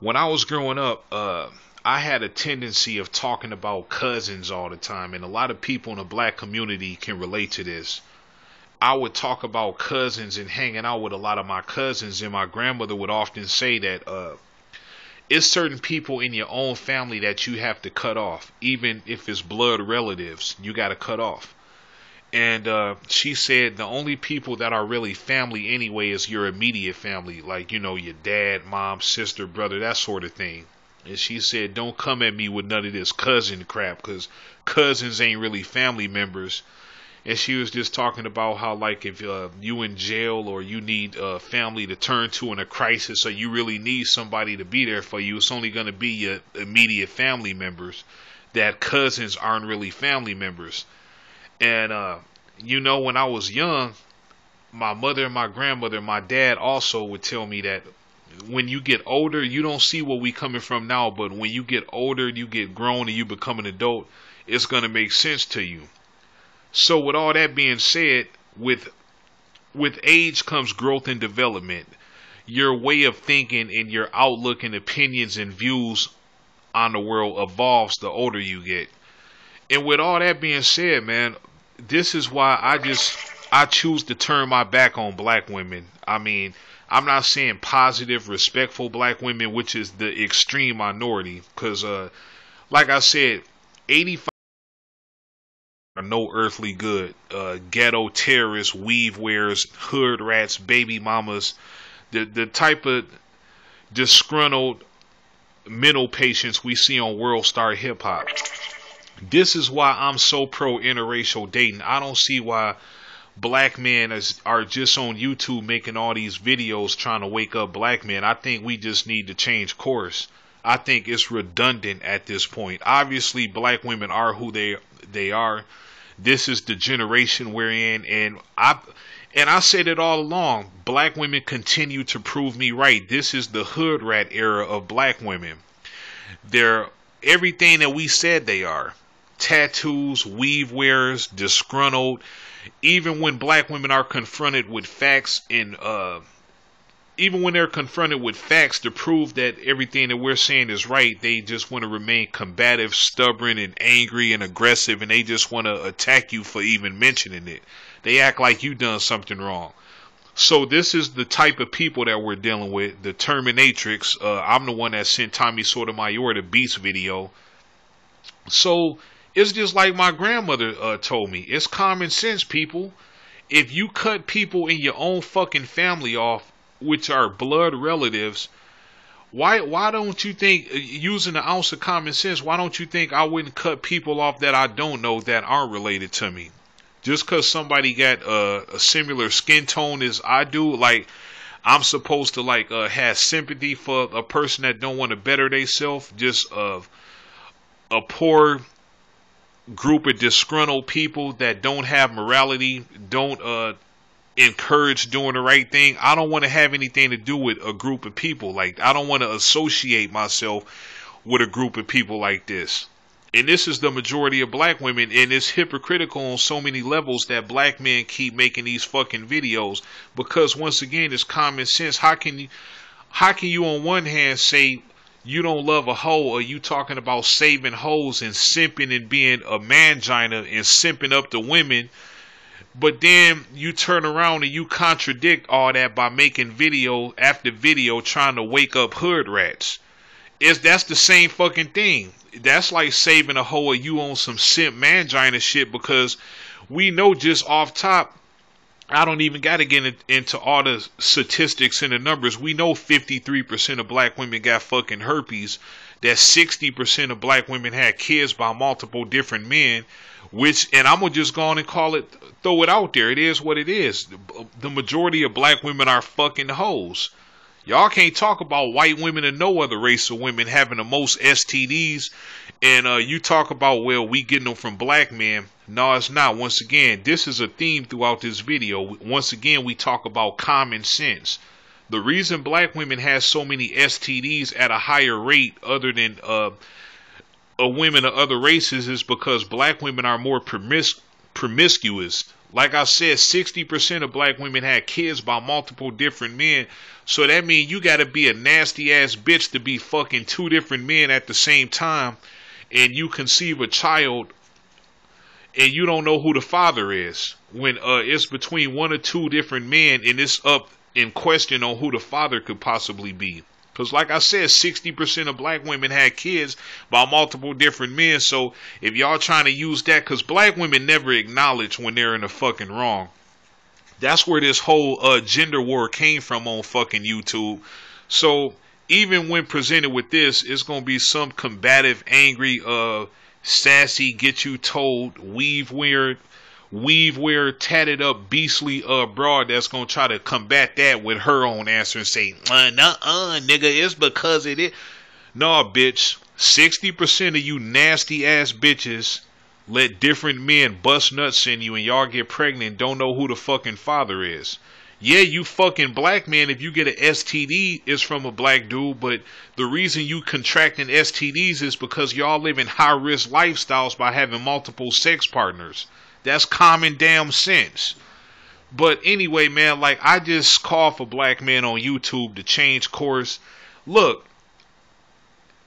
When I was growing up, I had a tendency of talking about cousins all the time, and a lot of people in the black community can relate to this. I would talk about cousins and hanging out with a lot of my cousins, and my grandmother would often say that it's certain people in your own family that you have to cut off, even if it's blood relatives, you got to cut off. And she said the only people that are really family anyway is your immediate family, like, your dad, mom, sister, brother, that sort of thing. And she said, don't come at me with none of this cousin crap, because cousins ain't really family members. And she was just talking about how, like, if you in jail or you need family to turn to in a crisis, or you really need somebody to be there for you, it's only going to be your immediate family members. That cousins aren't really family members. And when I was young, my mother and my grandmother, my dad also would tell me that when you get older, you don't see where we coming from now, but when you get older, you get grown and you become an adult, it's going to make sense to you. So with all that being said, with age comes growth and development. Your way of thinking and your outlook and opinions and views on the world evolves the older you get. And with all that being said, man, this is why I choose to turn my back on black women. I mean, I'm not saying positive, respectful black women, which is the extreme minority, because like I said, 85 are no earthly good. Ghetto terrorists, weave wearers, hood rats, baby mamas, the type of disgruntled mental patients we see on World Star Hip Hop. This is why I'm so pro interracial dating. I don't see why black men are just on YouTube making all these videos trying to wake up black men. I think we just need to change course. I think it's redundant at this point. Obviously, black women are who they are. This is the generation we're in, and I said it all along. Black women continue to prove me right. This is the hood rat era of black women. They're everything that we said they are. Tattoos, weave wearers, disgruntled. Even when black women are confronted with facts and even when they're confronted with facts to prove that everything that we're saying is right, they just want to remain combative, stubborn, and angry and aggressive, and they just want to attack you for even mentioning it. They act like you done something wrong. So this is the type of people that we're dealing with, the Terminatrix. I'm the one that sent Tommy Sotomayor the Beast video. So it's just like my grandmother told me. It's common sense, people. If you cut people in your own fucking family off, which are blood relatives, why don't you think, using an ounce of common sense, why don't you think I wouldn't cut people off that I don't know that aren't related to me? Just because somebody got a similar skin tone as I do, like I'm supposed to have sympathy for a person that don't want to better themselves, just a poor group of disgruntled people that don't have morality, don't encourage doing the right thing. I don't want to have anything to do with a group of people like I don't want to associate myself with a group of people like this. And this is the majority of black women, and it's hypocritical on so many levels that black men keep making these fucking videos, because once again, it's common sense. How can you on one hand say you don't love a hoe, or you talking about saving hoes and simping and being a mangina and simping up the women, but then you turn around and you contradict all that by making video after video trying to wake up hood rats? That's the same fucking thing. That's like saving a hoe, or you on some simp mangina shit, because we know just off top, I don't even got to get into all the statistics and the numbers. We know 53% of black women got fucking herpes. That 60% of black women had kids by multiple different men. And I'm going to just go on and throw it out there. It is what it is. The majority of black women are fucking hoes. Y'all can't talk about white women and no other race of women having the most STDs, and you talk about, well, we getting them from black men. No, it's not. Once again, this is a theme throughout this video. Once again, we talk about common sense. The reason black women have so many STDs at a higher rate other than women of other races is because black women are more promiscuous. Like I said, 60% of black women had kids by multiple different men. So that means you gotta be a nasty ass bitch to be fucking two different men at the same time, and you conceive a child and you don't know who the father is. When it's between one or two different men and it's up in question on who the father could possibly be. Because like I said, 60% of black women had kids by multiple different men. So if y'all trying to use that, because black women never acknowledge when they're in the fucking wrong. That's where this whole gender war came from on fucking YouTube. So even when presented with this, it's going to be some combative, angry, sassy, get you told, weave wear, tatted up, beastly broad that's gonna try to combat that with her own answer and say, nuh-uh, nigga, it's because it is. Nah, bitch, 60% of you nasty ass bitches let different men bust nuts in you and y'all get pregnant and don't know who the fucking father is. Yeah, you fucking black man, if you get an STD, it's from a black dude, but the reason you contracting STDs is because y'all live in high-risk lifestyles by having multiple sex partners. That's common damn sense. But anyway, man, like, I just call for black men on YouTube to change course. Look,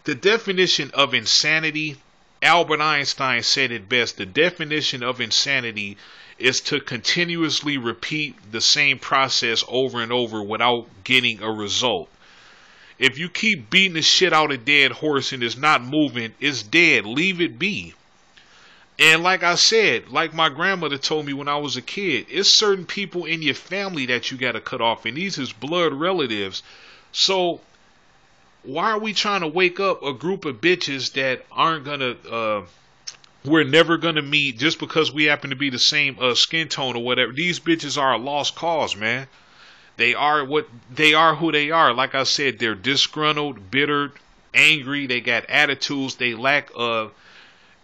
the definition of insanity, Albert Einstein said it best. The definition of insanity is to continuously repeat the same process over and over without getting a result. If you keep beating the shit out of a dead horse and it's not moving, it's dead. Leave it be. And like I said, like my grandmother told me when I was a kid, it's certain people in your family that you got to cut off, and these is blood relatives. So why are we trying to wake up a group of bitches that aren't gonna we're never gonna meet just because we happen to be the same skin tone or whatever? These bitches are a lost cause, man. They are what they are, who they are. Like I said, they're disgruntled, bitter, angry. They got attitudes. They lack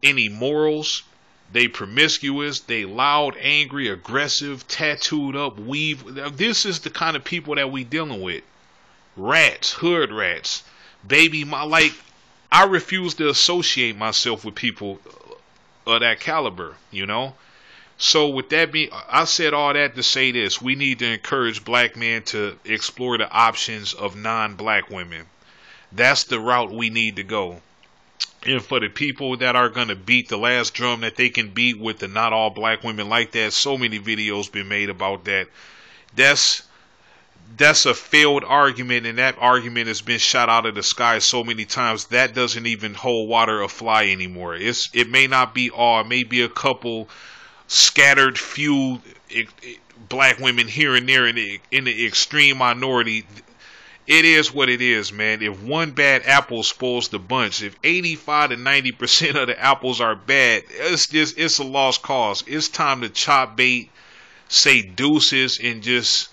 any morals. They promiscuous. They loud, angry, aggressive, tattooed up, weave. This is the kind of people that we dealing with. Rats, hood rats, baby. I refuse to associate myself with people of that caliber, you know. So with that being, I said all that to say this: we need to encourage black men to explore the options of non-black women. That's the route we need to go. And for the people that are going to beat the last drum that they can beat with the not all black women like that, so many videos been made about that. That's a failed argument, and that argument has been shot out of the sky so many times that doesn't even hold water or fly anymore. It may not be all, it may be a couple scattered few black women here and there in the extreme minority. It is what it is, man. If one bad apple spoils the bunch, if 85 to 90% of the apples are bad, it's a lost cause. It's time to chop bait, say deuces, and just,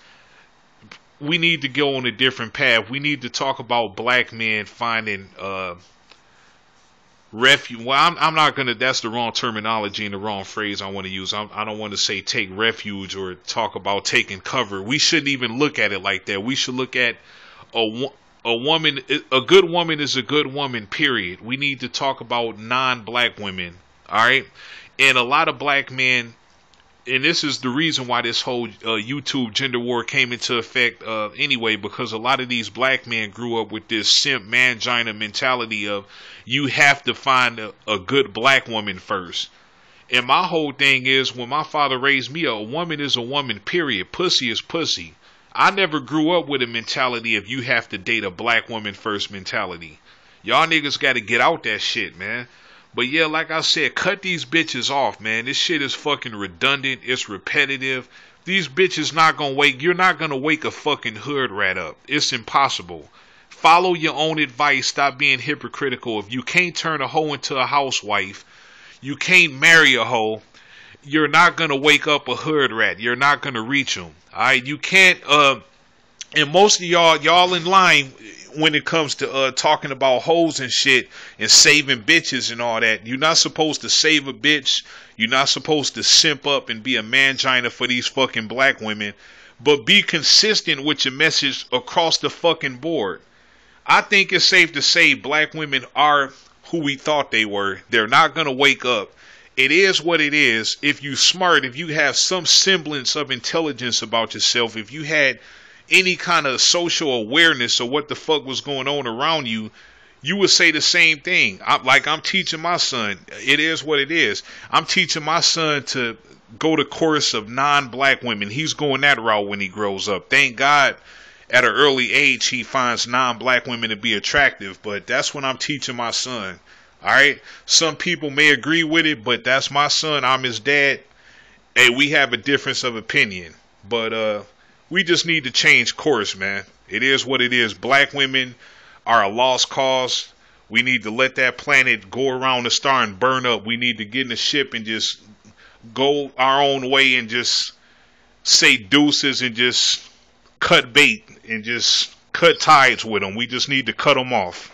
we need to go on a different path. We need to talk about black men finding refuge. Well, I'm not gonna. That's the wrong terminology and the wrong phrase I want to use. I don't want to say take refuge or talk about taking cover. We shouldn't even look at it like that. We should look at a woman. A good woman is a good woman, period. We need to talk about non-black women. All right, and a lot of black men. And this is the reason why this whole YouTube gender war came into effect anyway, because a lot of these black men grew up with this simp mangina mentality of you have to find a good black woman first. And my whole thing is, when my father raised me, a woman is a woman, period. Pussy is pussy. I never grew up with a mentality of you have to date a black woman first mentality. Y'all niggas got to get out that shit, man. But yeah, like I said, cut these bitches off, man. This shit is fucking redundant. It's repetitive. These bitches not gonna wake. You're not gonna wake a fucking hood rat up. It's impossible. Follow your own advice. Stop being hypocritical. If you can't turn a hoe into a housewife, you can't marry a hoe, you're not gonna wake up a hood rat. You're not gonna reach them. Alright, you can't. And most of y'all in line when it comes to talking about hoes and shit and saving bitches and all that. You're not supposed to save a bitch. You're not supposed to simp up and be a mangina for these fucking black women. But be consistent with your message across the fucking board. I think it's safe to say black women are who we thought they were. They're not going to wake up. it is what it is. If you smart, if you have some semblance of intelligence about yourself, if you had any kind of social awareness of what the fuck was going on around you, you would say the same thing. I'm teaching my son. It is what it is. I'm teaching my son to go the course of non-black women. He's going that route when he grows up. Thank God at an early age he finds non-black women to be attractive, but that's what I'm teaching my son. Alright? Some people may agree with it, but that's my son. I'm his dad. Hey, we have a difference of opinion. But we just need to change course, man. It is what it is. Black women are a lost cause. We need to let that planet go around the star and burn up. We need to get in the ship and just go our own way and just say deuces and just cut bait and just cut ties with them. We just need to cut them off.